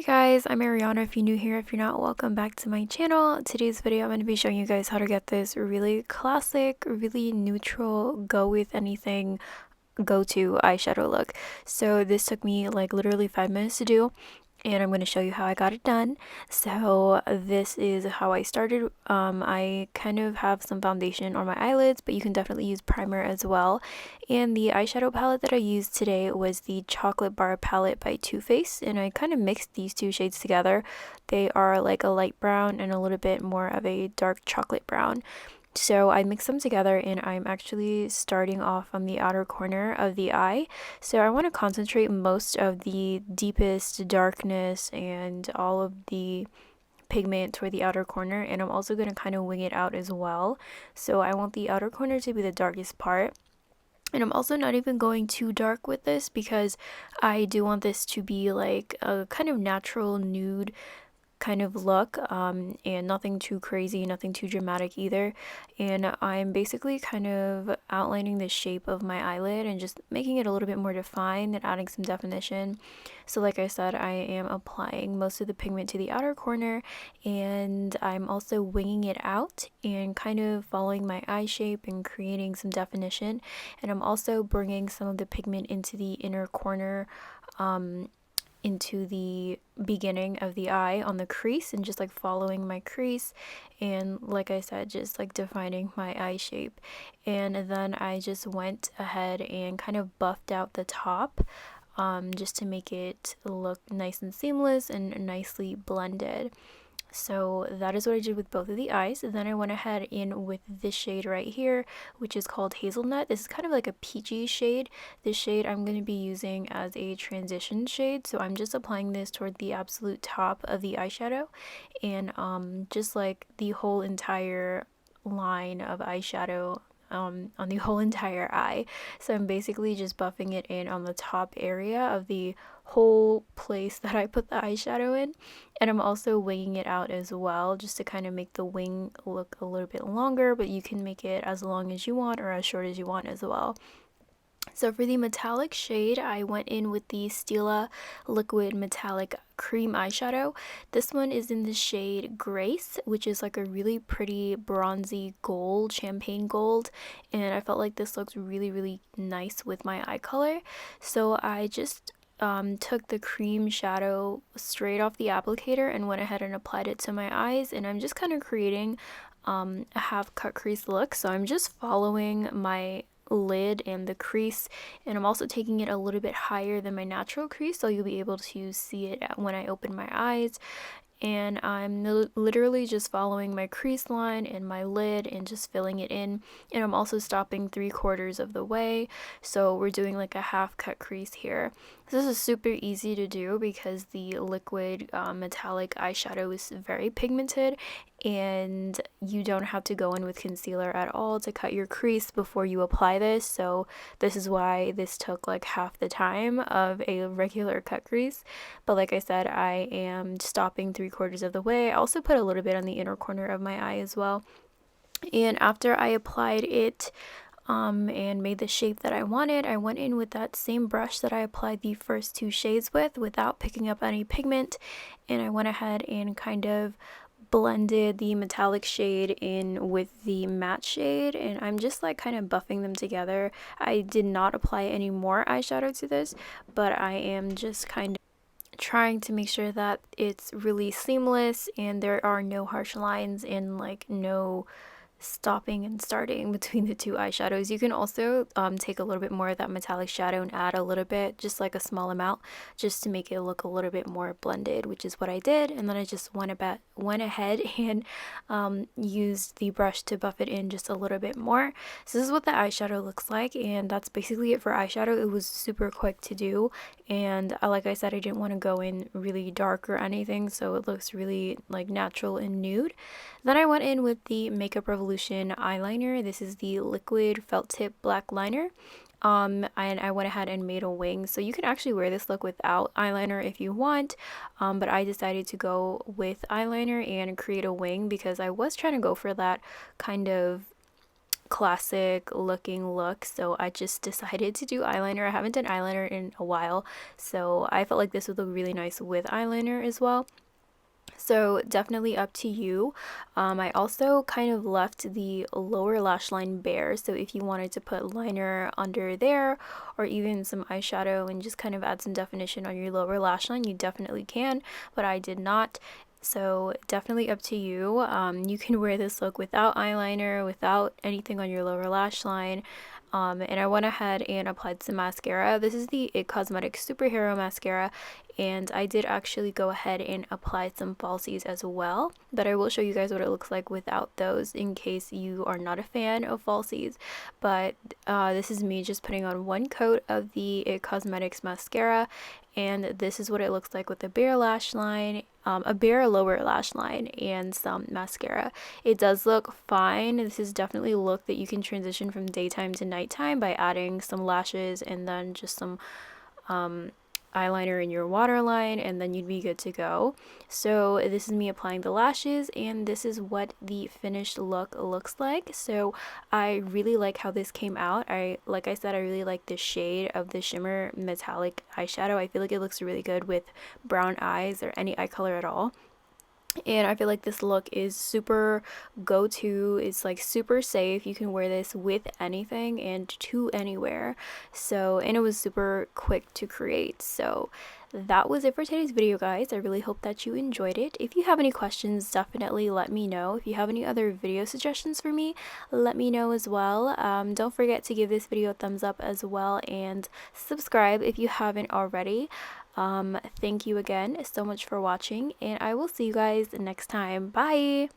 guys, I'm Ariana. If you're new here, if you're not, welcome back to my channel. Today's video I'm going to be showing you guys how to get this really classic, really neutral, go with anything go-to eyeshadow look. So this took me like literally 5 minutes to do, and I'm going to show you how I got it done. So this is how I started. I kind of have some foundation on my eyelids, but you can definitely use primer as well. And the eyeshadow palette that I used today was the Chocolate Bar palette by Too Faced, and I kind of mixed these two shades together. They are like a light brown and a little bit more of a dark chocolate brown. So I mixed them together, and I'm actually starting off on the outer corner of the eye. So I want to concentrate most of the deepest darkness and all of the pigment toward the outer corner, and I'm also going to kind of wing it out as well. So I want the outer corner to be the darkest part. And I'm also not even going too dark with this because I do want this to be like a kind of natural nude kind of look, and nothing too crazy, nothing too dramatic either. And I'm basically kind of outlining the shape of my eyelid and just making it a little bit more defined and adding some definition. So like I said, I am applying most of the pigment to the outer corner, and I'm also winging it out and kind of following my eye shape and creating some definition. And I'm also bringing some of the pigment into the inner corner, into the beginning of the eye on the crease, and just like following my crease, and like I said, just like defining my eye shape. And then I just went ahead and kind of buffed out the top, just to make it look nice and seamless and nicely blended. So that is what I did with both of the eyes. And then I went ahead in with this shade right here, which is called Hazelnut. This is kind of like a peachy shade. This shade I'm going to be using as a transition shade. So I'm just applying this toward the absolute top of the eyeshadow, and just like the whole entire line of eyeshadow, on the whole entire eye. So I'm basically just buffing it in on the top area of the whole place that I put the eyeshadow in. And I'm also winging it out as well, just to kind of make the wing look a little bit longer, but you can make it as long as you want or as short as you want as well. So for the metallic shade, I went in with the Stila Liquid Metallic Cream Eyeshadow. This one is in the shade Grace, which is like a really pretty bronzy gold, champagne gold, and I felt like this looks really, really nice with my eye color. So I just took the cream shadow straight off the applicator and went ahead and applied it to my eyes, and I'm just kind of creating a half cut crease look. So I'm just following my lid and the crease, and I'm also taking it a little bit higher than my natural crease, so you'll be able to see it when I open my eyes. And I'm literally just following my crease line and my lid and just filling it in, and I'm also stopping 3/4 of the way, so we're doing like a half cut crease here. This is super easy to do because the liquid metallic eyeshadow is very pigmented, and you don't have to go in with concealer at all to cut your crease before you apply this. So this is why this took like half the time of a regular cut crease. But like I said, I am stopping 3/4 of the way. I also put a little bit on the inner corner of my eye as well. And after I applied it, and made the shape that I wanted, I went in with that same brush that I applied the first two shades with without picking up any pigment, and I went ahead and kind of blended the metallic shade in with the matte shade, and I'm just like kind of buffing them together. I did not apply any more eyeshadow to this, but I am just kind of trying to make sure that it's really seamless and there are no harsh lines and like no stopping and starting between the two eyeshadows. You can also take a little bit more of that metallic shadow and add a little bit, just like a small amount, just to make it look a little bit more blended, which is what I did. And then I just went ahead and used the brush to buff it in just a little bit more. So this is what the eyeshadow looks like, and that's basically it for eyeshadow. It was super quick to do, and like I said, I didn't want to go in really dark or anything, so it looks really like natural and nude. Then I went in with the Makeup Revolution eyeliner. This is the liquid felt tip black liner. And I went ahead and made a wing, so you can actually wear this look without eyeliner if you want, but I decided to go with eyeliner and create a wing because I was trying to go for that kind of classic looking look, so I just decided to do eyeliner. I haven't done eyeliner in a while, so I felt like this would look really nice with eyeliner as well. So definitely up to you. I also kind of left the lower lash line bare, so if you wanted to put liner under there or even some eyeshadow and just kind of add some definition on your lower lash line, you definitely can, but I did not. So definitely up to you. You can wear this look without eyeliner, without anything on your lower lash line. And I went ahead and applied some mascara. This is the It Cosmetics Superhero Mascara, and I did actually go ahead and apply some falsies as well, but I will show you guys what it looks like without those in case you are not a fan of falsies. But this is me just putting on one coat of the It Cosmetics mascara, and this is what it looks like with a bare lash line, a bare lower lash line, and some mascara. It does look fine. This is definitely a look that you can transition from daytime to nighttime by adding some lashes and then just some eyeliner in your waterline, and then you'd be good to go. So this is me applying the lashes, and this is what the finished look looks like. So I really like how this came out. Like I said, I really like the shade of the shimmer metallic eyeshadow. I feel like it looks really good with brown eyes or any eye color at all. And I feel like this look is super go-to. It's like super safe. You can wear this with anything and to anywhere. So, and it was super quick to create. So that was it for today's video, guys. I really hope that you enjoyed it. If you have any questions, definitely let me know. If you have any other video suggestions for me, let me know as well. Don't forget to give this video a thumbs up as well, and subscribe if you haven't already. Thank you again so much for watching, and I will see you guys next time. Bye!